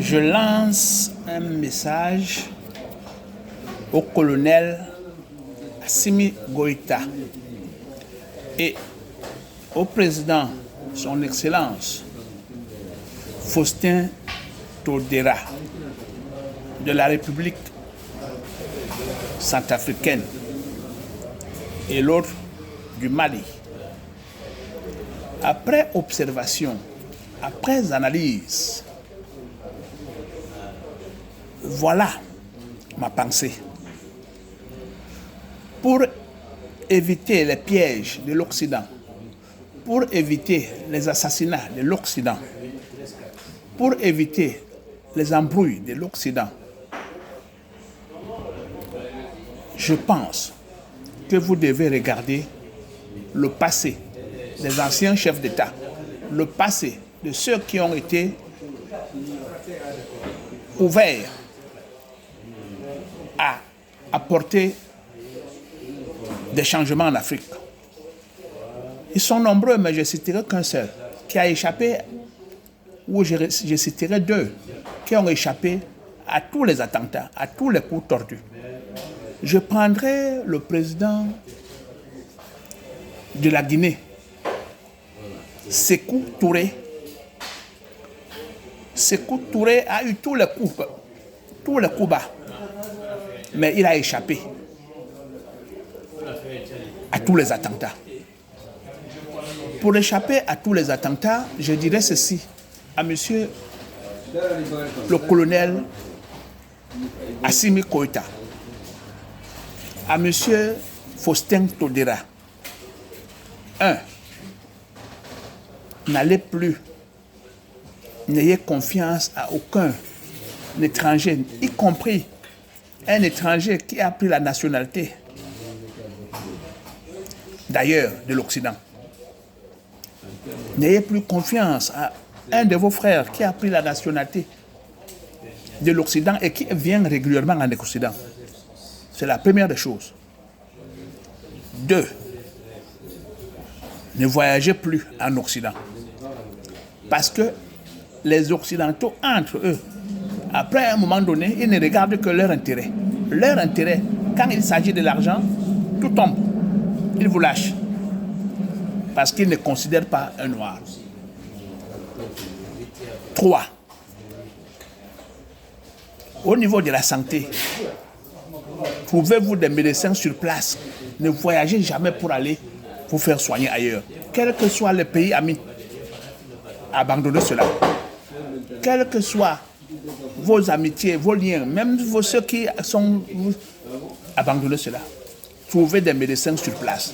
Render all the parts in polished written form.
Je lance un message au colonel Assimi Goïta et au président, son Excellence, Faustin Todera, de la République centrafricaine et l'autre du Mali. Après observation, après analyse, voilà ma pensée. Pour éviter les pièges de l'Occident, pour éviter les assassinats de l'Occident, pour éviter les embrouilles de l'Occident, je pense que vous devez regarder le passé des anciens chefs d'État, le passé de ceux qui ont été ouverts à apporter des changements en Afrique. Ils sont nombreux, mais je ne citerai qu'un seul qui a échappé, ou je citerai deux qui ont échappé à tous les attentats, à tous les coups tordus. Je prendrai le président de la Guinée, Sékou Touré. Sékou Touré a eu tous les coups bas, mais il a échappé à tous les attentats. Pour échapper à tous les attentats, je dirais ceci à monsieur le colonel Assimi Goïta, à monsieur Faustin Todera. 1. N'ayez confiance à aucun étranger, y compris un étranger qui a pris la nationalité d'ailleurs de l'Occident. N'ayez plus confiance à un de vos frères qui a pris la nationalité de l'Occident et qui vient régulièrement en Occident. C'est la première des choses. 2. Ne voyagez plus en Occident. Parce que les Occidentaux, entre eux, après un moment donné, ils ne regardent que leur intérêt. Leur intérêt, quand il s'agit de l'argent, tout tombe. Ils vous lâchent. Parce qu'ils ne considèrent pas un noir. 3. Au niveau de la santé, trouvez-vous des médecins sur place. Ne voyagez jamais pour aller vous faire soigner ailleurs. Quel que soit le pays ami, abandonnez cela. Quels que soient vos amitiés, vos liens, même ceux qui sont... Abandonnez cela. Trouvez des médecins sur place.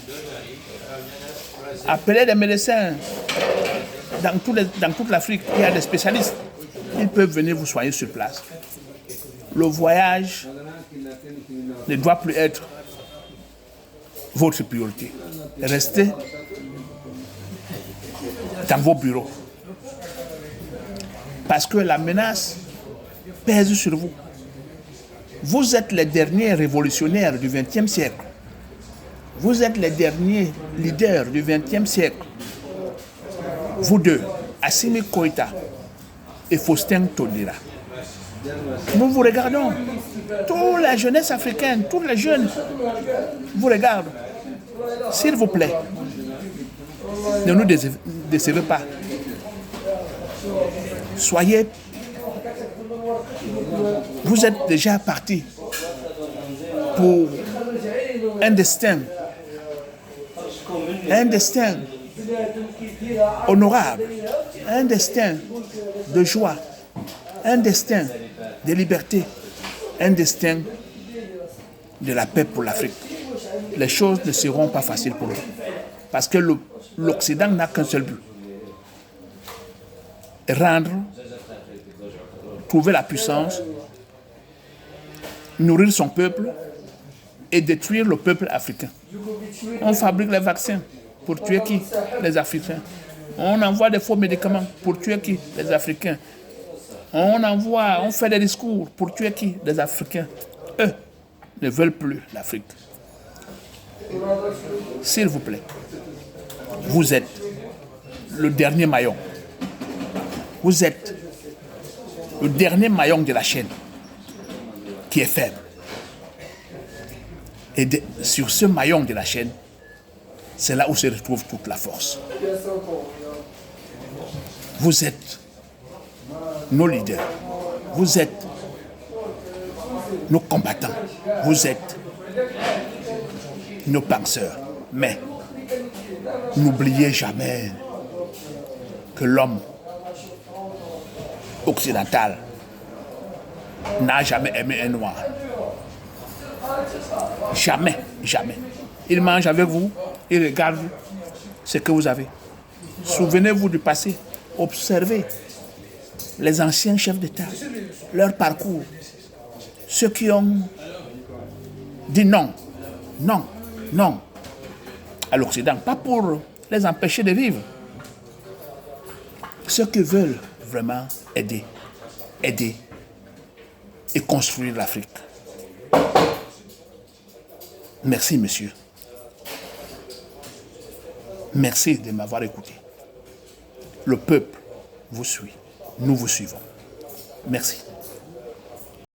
Appelez des médecins dans toute l'Afrique. Il y a des spécialistes. Ils peuvent venir vous soigner sur place. Le voyage ne doit plus être votre priorité. Restez dans vos bureaux. Parce que la menace pèse sur vous. Vous êtes les derniers révolutionnaires du XXe siècle. Vous êtes les derniers leaders du XXe siècle. Vous deux, Assimi Goïta et Faustin Todera. Nous vous regardons. Toute la jeunesse africaine, tous les jeunes vous regardent. S'il vous plaît, ne nous décevez pas. Soyez... Vous êtes déjà partis pour un destin honorable, un destin de joie, un destin de liberté, un destin de la paix pour l'Afrique. Les choses ne seront pas faciles pour nous. Parce que l'Occident n'a qu'un seul but. Trouver la puissance, nourrir son peuple et détruire le peuple africain. On fabrique les vaccins pour tuer qui? Les Africains. On envoie des faux médicaments pour tuer qui? Les Africains. On fait des discours pour tuer qui? Les Africains. Eux ne veulent plus l'Afrique. S'il vous plaît, vous êtes le dernier maillon. Vous êtes le dernier maillon de la chaîne qui est faible. Et sur ce maillon de la chaîne, c'est là où se retrouve toute la force. Vous êtes nos leaders. Vous êtes nos combattants. Vous êtes nos penseurs. Mais n'oubliez jamais que l'homme occidental n'a jamais aimé un noir. Jamais, jamais. Il mange avec vous, il regarde ce que vous avez. Souvenez-vous du passé. Observez les anciens chefs d'État, leur parcours. Ceux qui ont dit non, non, non à l'Occident, pas pour les empêcher de vivre. Ceux qui veulent vraiment aider et construire l'Afrique. Merci, monsieur. Merci de m'avoir écouté. Le peuple vous suit. Nous vous suivons. Merci.